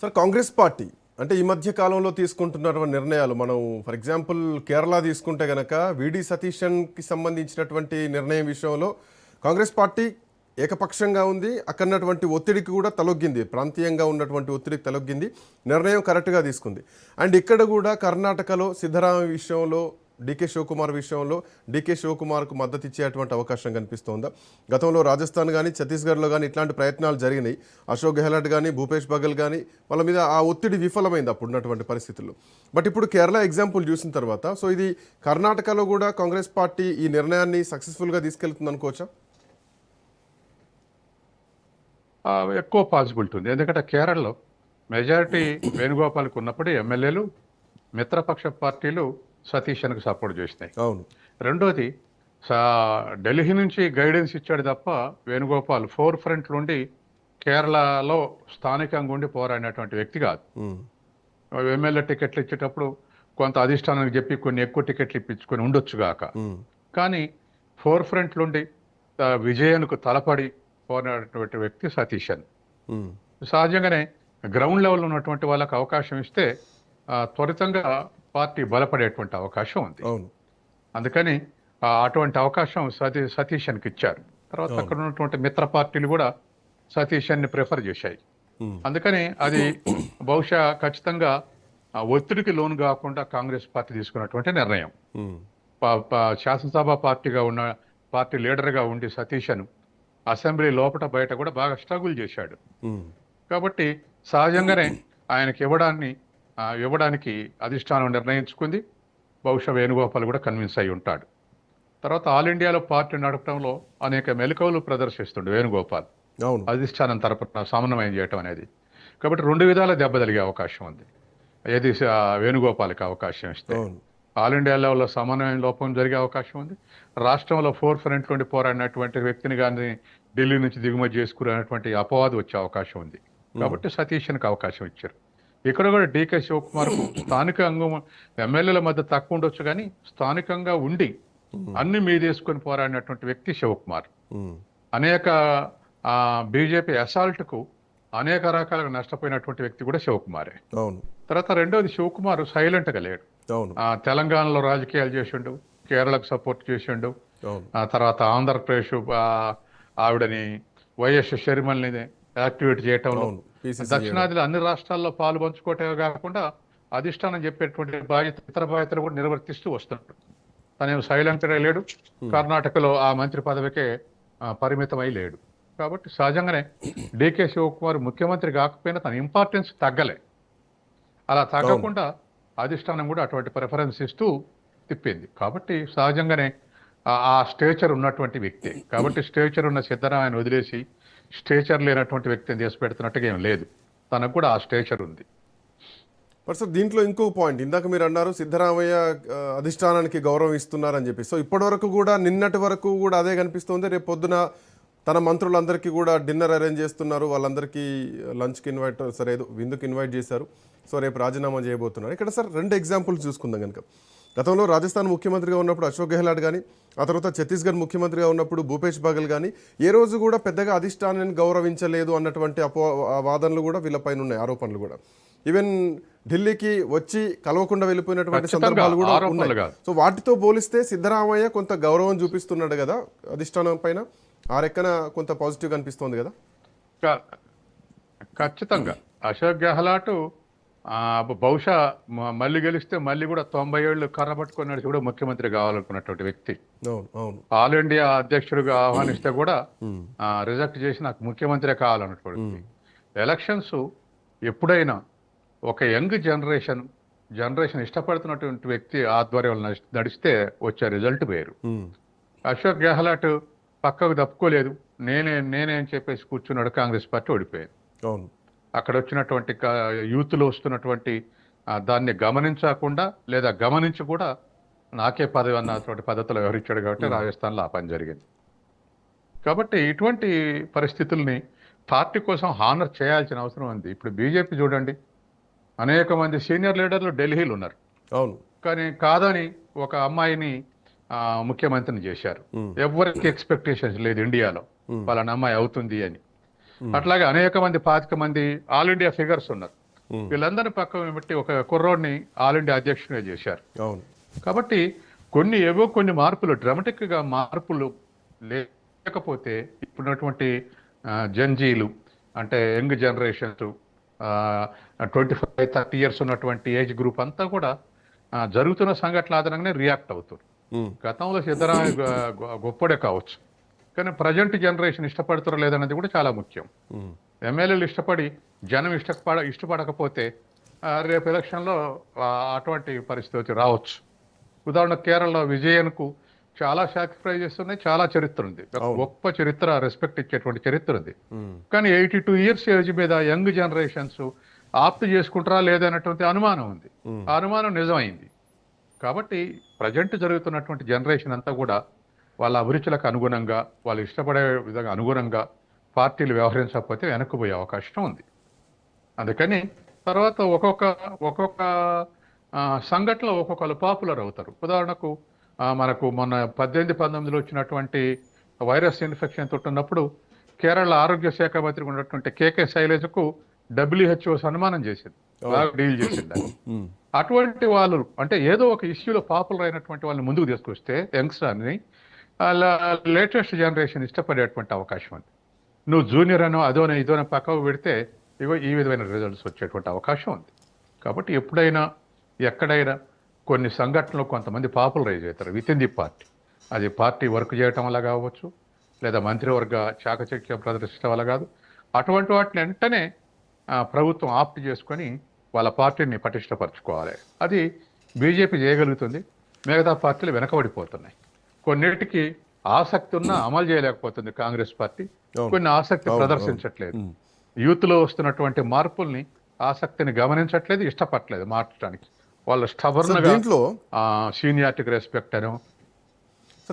Sir Congress party అంటే ఈ మధ్య కాలంలో తీసుకుంటున్నటువంటి నిర్ణయాలు మనం ఫర్ ఎగ్జాంపుల్ కేరళ తీసుకుంటే గనక విడి సతీషన్కి సంబంధించినటువంటి నిర్ణయం విషయంలో కాంగ్రెస్ పార్టీ ఏకపక్షంగా ఉంది. అక్కడటువంటి ఒత్తిడికి కూడా తలొగ్గింది, ప్రాంతీయంగా ఉన్నటువంటి ఒత్తిడికి తలొగ్గింది, నిర్ణయం కరెక్ట్గా తీసుకుంది. అండ్ ఇక్కడ కూడా కర్ణాటకలో సిద్ధరామయ్య విషయంలో డీకే శివకుమార్ విషయంలో డీకే శివకుమార్కు మద్దతు ఇచ్చేటువంటి అవకాశం కనిపిస్తోందా? గతంలో రాజస్థాన్ కానీ ఛత్తీస్గఢ్లో కానీ ఇట్లాంటి ప్రయత్నాలు జరిగినాయి. అశోక్ గెహ్లాట్ కానీ భూపేష్ బఘెల్ కానీ వాళ్ళ మీద ఆ ఒత్తిడి విఫలమైంది అప్పుడున్నటువంటి పరిస్థితుల్లో. బట్ ఇప్పుడు కేరళ ఎగ్జాంపుల్ చూసిన తర్వాత సో ఇది కర్ణాటకలో కూడా కాంగ్రెస్ పార్టీ ఈ నిర్ణయాన్ని సక్సెస్ఫుల్గా తీసుకెళ్తుంది అనుకోవచ్చా? ఎక్కువ పాసిబిలిటీ ఉంది. ఎందుకంటే కేరళలో మెజారిటీ వేణుగోపాల్కి ఉన్నప్పుడు ఎమ్మెల్యేలు మిత్రపక్ష పార్టీలు సతీషన్కు సపోర్ట్ చేసినాయి. అవును. రెండోది ఢిల్లీ నుంచి గైడెన్స్ ఇచ్చాడు తప్ప వేణుగోపాల్ ఫోర్ ఫ్రంట్ నుండి కేరళలో స్థానికంగా ఉండి పోరాడినటువంటి వ్యక్తి కాదు. ఎమ్మెల్యే టికెట్లు ఇచ్చేటప్పుడు కొంత అధిష్టానానికి చెప్పి కొన్ని ఎక్కువ టికెట్లు ఇప్పించుకొని ఉండొచ్చుగాక, కానీ ఫోర్ ఫ్రంట్ నుండి విజయానికి తలపడి పోరాడినటువంటి వ్యక్తి సతీషన్. సహజంగానే గ్రౌండ్ లెవెల్ ఉన్నటువంటి వాళ్ళకి అవకాశం ఇస్తే త్వరితంగా పార్టీ బలపడేటువంటి అవకాశం ఉంది. అందుకని అటువంటి అవకాశం సతీషన్కి ఇచ్చారు. తర్వాత అక్కడ ఉన్నటువంటి మిత్ర పార్టీలు కూడా సతీషన్ని ప్రిఫర్ చేశాయి. అందుకని అది బహుశా ఖచ్చితంగా ఒత్తిడికి లోను కాకుండా కాంగ్రెస్ పార్టీ తీసుకున్నటువంటి నిర్ణయం. శాసనసభ పార్టీ లీడర్గా ఉండి సతీషను అసెంబ్లీ లోపల బయట కూడా బాగా స్ట్రగుల్ చేశాడు. కాబట్టి సహజంగానే ఆయనకి ఇవ్వడానికి అధిష్టానం నిర్ణయించుకుంది. బహుశా వేణుగోపాల్ కూడా కన్విన్స్ అయి ఉంటాడు. తర్వాత ఆల్ ఇండియాలో పార్టీ నడపడంలో అనేక మెలకువలు ప్రదర్శిస్తుండే వేణుగోపాల్, అధిష్టానం తరపున సమన్వయం చేయటం అనేది. కాబట్టి రెండు విధాల దెబ్బతలిగే అవకాశం ఉంది. ఏది వేణుగోపాల్కి అవకాశం ఇస్తే ఆల్ ఇండియా లెవెల్లో సమన్వయం లోపం జరిగే అవకాశం ఉంది. రాష్ట్రంలో ఫోర్ ఫ్రంట్ నుండి పోరాడినటువంటి వ్యక్తిని కానీ ఢిల్లీ నుంచి దిగుమతి చేసుకునేటువంటి అపవాదు వచ్చే అవకాశం ఉంది. కాబట్టి సతీష్కి అవకాశం ఇచ్చారు. ఇక్కడ కూడా డీకే శివకుమార్ స్థానికంగా ఎమ్మెల్యేల మధ్య తక్కువ ఉండొచ్చు, కానీ స్థానికంగా ఉండి అన్ని మీదేసుకొని పోరాడినటువంటి వ్యక్తి శివకుమార్. అనేక బీజేపీ అసాల్ట్కు అనేక రకాలుగా నష్టపోయినటువంటి వ్యక్తి కూడా శివకుమారే. తర్వాత రెండోది శివకుమార్ సైలెంట్గా లేడు. తెలంగాణలో రాజకీయాలు చేసిండు, కేరళకు సపోర్ట్ చేసిండు, తర్వాత ఆంధ్రప్రదేశ్ ఆవిడని వైఎస్ షర్మిలని యాక్టివేట్ చేయటంలో, దక్షిణాదిలో అన్ని రాష్ట్రాల్లో పాలు పంచుకోవటమే కాకుండా అధిష్టానం చెప్పేటువంటి ఇతర బాధ్యతలు కూడా నిర్వర్తిస్తూ వస్తున్నాడు. తనేం సైలెంట్గా లేడు, కర్ణాటకలో ఆ మంత్రి పదవికే పరిమితమై లేడు. కాబట్టి సహజంగానే డీకే శివకుమార్ ముఖ్యమంత్రి కాకపోయినా తన ఇంపార్టెన్స్ తగ్గలే. అలా తగ్గకుండా అధిష్టానం కూడా అటువంటి ప్రిఫరెన్స్ ఇస్తూ తిప్పింది. కాబట్టి సహజంగానే ఆ స్టేచర్ ఉన్నటువంటి వ్యక్తి. కాబట్టి స్టేచర్ ఉన్న సిద్ధరామయ్యను వదిలేసి స్టేచర్ లేనటువంటి వ్యక్తిని చేసి పెడుతున్నట్టుగా ఏం లేదు, తనకు కూడా ఆ స్టేచర్ ఉంది. బట్ సార్ దీంట్లో ఇంకో పాయింట్, ఇందాక మీరు అన్నారు సిద్ధరామయ్య అధిష్టానానికి గౌరవం ఇస్తున్నారని చెప్పి. సో ఇప్పటి వరకు కూడా నిన్నటి వరకు కూడా అదే కనిపిస్తుంది. రేపు పొద్దున తన మంత్రులందరికీ కూడా డిన్నర్ అరేంజ్ చేస్తున్నారు, వాళ్ళందరికీ లంచ్కి ఇన్వైట్, సరే ఏదో విందుకు ఇన్వైట్ చేశారు. సో రేపు రాజీనామా చేయబోతున్నారు. ఇక్కడ సార్ రెండు ఎగ్జాంపుల్స్ చూసుకుందాం కనుక. గతంలో రాజస్థాన్ ముఖ్యమంత్రిగా ఉన్నప్పుడు అశోక్ గెహ్లాట్ కానీ, ఆ తర్వాత ఛత్తీస్గఢ్ ముఖ్యమంత్రిగా ఉన్నప్పుడు భూపేష్ బఘెల్ కానీ ఏ రోజు కూడా పెద్దగా అధిష్టానాన్ని గౌరవించలేదు అన్నటువంటి వాదనలు కూడా వీళ్ళపైన ఉన్నాయి, ఆరోపణలు కూడా. ఈవెన్ ఢిల్లీకి వచ్చి కలవకుండా వెళ్ళిపోయినటువంటి సందర్భాలు కూడా ఉన్నాయి. సో వాటితో పోలిస్తే సిద్ధరామయ్య కొంత గౌరవం చూపిస్తున్నాడు కదా అధిష్టానం పైన, ఆ రెక్కన కొంత పాజిటివ్ అనిపిస్తోంది కదా. ఖచ్చితంగా అశోక్ గెహ్లాట్ బహుశా మళ్ళీ గెలిస్తే మళ్ళీ కూడా 90 ఏళ్ళు కర్ర పట్టుకొని నడిచి కూడా ముఖ్యమంత్రి కావాలనుకున్నటువంటి వ్యక్తి. ఆల్ ఇండియా అధ్యక్షుడిగా ఆహ్వానిస్తే కూడా రిజెక్ట్ చేసి నాకు ముఖ్యమంత్రి కావాలన్నటువంటి. ఎలక్షన్స్ ఎప్పుడైనా ఒక యంగ్ జనరేషన్ ఇష్టపడుతున్నటువంటి వ్యక్తి ఆధ్వర్యంలో నడిస్తే వచ్చే రిజల్ట్ వేరు. అశోక్ గెహ్లాట్ పక్కకు తప్పుకోలేదు, నేనే అని చెప్పేసి కూర్చున్నాడు. కాంగ్రెస్ పార్టీ ఓడిపోయింది. అక్కడ వచ్చినటువంటి యూత్లో వస్తున్నటువంటి దాన్ని గమనించకుండా లేదా గమనించి కూడా నాకే పదవి అన్నటువంటి పద్ధతిలో వ్యవహరించాడు. కాబట్టి రాజస్థాన్లో ఆ పని జరిగింది. కాబట్టి ఇటువంటి పరిస్థితుల్ని పార్టీ కోసం హానర్ చేయాల్సిన అవసరం ఉంది. ఇప్పుడు బీజేపీ చూడండి, అనేక మంది సీనియర్ లీడర్లు ఢిల్లీలో ఉన్నారు, కానీ కాదని ఒక అమ్మాయిని ముఖ్యమంత్రిని చేశారు. ఎవరికి ఎక్స్పెక్టేషన్స్ లేదు ఇండియాలో వాళ్ళని అమ్మాయి అవుతుంది అని. అట్లాగే అనేక మంది 25 మంది ఆల్ ఇండియా ఫిగర్స్ ఉన్నారు. వీళ్ళందరినీ పక్కన పెట్టి ఒక కుర్రోడిని ఆల్ ఇండియా అధ్యక్షునిగా చేశారు. అవును. కాబట్టి కొన్ని మార్పులు, డ్రామాటిక్ గా మార్పులు లేకపోతే ఇప్పుడున్నటువంటి జంజీలు అంటే యంగ్ జనరేషన్స్ 25-30 ఇయర్స్ ఉన్నటువంటి ఏజ్ గ్రూప్ అంతా కూడా జరుగుతున్న సంఘటనల ఆధారంగానే రియాక్ట్ అవుతారు. గతంలో సిద్ధరామయ్య గొప్పడే కావచ్చు, కానీ ప్రజెంట్ జనరేషన్ ఇష్టపడుతారో లేదన్నది కూడా చాలా ముఖ్యం. ఎమ్మెల్యేలు ఇష్టపడి జనం ఇష్టపడకపోతే రేపు ఎలక్షన్లో అటువంటి పరిస్థితి రావచ్చు. ఉదాహరణ కేరళలో విజయన్కు చాలా సాక్రిఫైజెస్ ఉన్నాయి, చాలా చరిత్ర ఉంది, గొప్ప చరిత్ర, రెస్పెక్ట్ ఇచ్చేటువంటి చరిత్ర ఉంది. కానీ 82 ఇయర్స్ ఏజ్ మీద యంగ్ జనరేషన్స్ ఆప్ట్ చేసుకుంటారా లేదన్నటువంటి అనుమానం ఉంది. ఆ అనుమానం నిజమైంది. కాబట్టి ప్రజెంట్ జరుగుతున్నటువంటి జనరేషన్ అంతా కూడా వాళ్ళ అభిరుచులకు అనుగుణంగా, వాళ్ళు ఇష్టపడే విధంగా అనుగుణంగా పార్టీలు వ్యవహరించకపోతే వెనక్కిపోయే అవకాశం ఉంది. అందుకని తర్వాత ఒక్కొక్క సంఘటనలో ఒక్కొక్కరు పాపులర్ అవుతారు. ఉదాహరణకు మనకు మొన్న 18-19లో వచ్చినటువంటి వైరస్ ఇన్ఫెక్షన్ తోటున్నప్పుడు కేరళ ఆరోగ్య శాఖ మంత్రి ఉన్నటువంటి కేకే శైలజకు WHO సన్మానం చేసింది, బాగా డీల్ చేసింది. అటువంటి వాళ్ళు అంటే ఏదో ఒక ఇష్యూలో పాపులర్ అయినటువంటి వాళ్ళని ముందుకు తీసుకొస్తే యంగ్స్టర్ని లేటెస్ట్ జనరేషన్ ఇష్టపడేటువంటి అవకాశం ఉంది. నువ్వు జూనియర్ అనో అదోనో ఇదోనో పక్కకు పెడితే ఈ విధమైన రిజల్ట్స్ వచ్చేటువంటి అవకాశం ఉంది. కాబట్టి ఎప్పుడైనా ఎక్కడైనా కొన్ని సంఘటనలు కొంతమంది పాపులరైజ్ అవుతారు విత్ ఇన్ ది పార్టీ. అది పార్టీ వర్క్ చేయటం వల్ల కావచ్చు, లేదా మంత్రివర్గ చాకచక్యం ప్రదర్శించడం వల్ల కాదు. అటువంటి వాటిని వెంటనే ప్రభుత్వం ఆప్ట్ చేసుకొని వాళ్ళ పార్టీని పటిష్టపరచుకోవాలి. అది బీజేపీ చేయగలుగుతుంది, మిగతా పార్టీలు వెనకబడిపోతున్నాయి. కొన్నిటికి ఆసక్తి ఉన్నా అమలు చేయలేకపోతుంది కాంగ్రెస్ పార్టీ, కొన్ని ఆసక్తి ప్రదర్శించట్లేదు. యూత్లో వస్తున్నటువంటి మార్పుల్ని, ఆసక్తిని గమనించట్లేదు, ఇష్టపడట్లేదు మార్చడానికి. వాళ్ళు స్టబర్న్గా సీనియారిటీకి రెస్పెక్ట్ అనో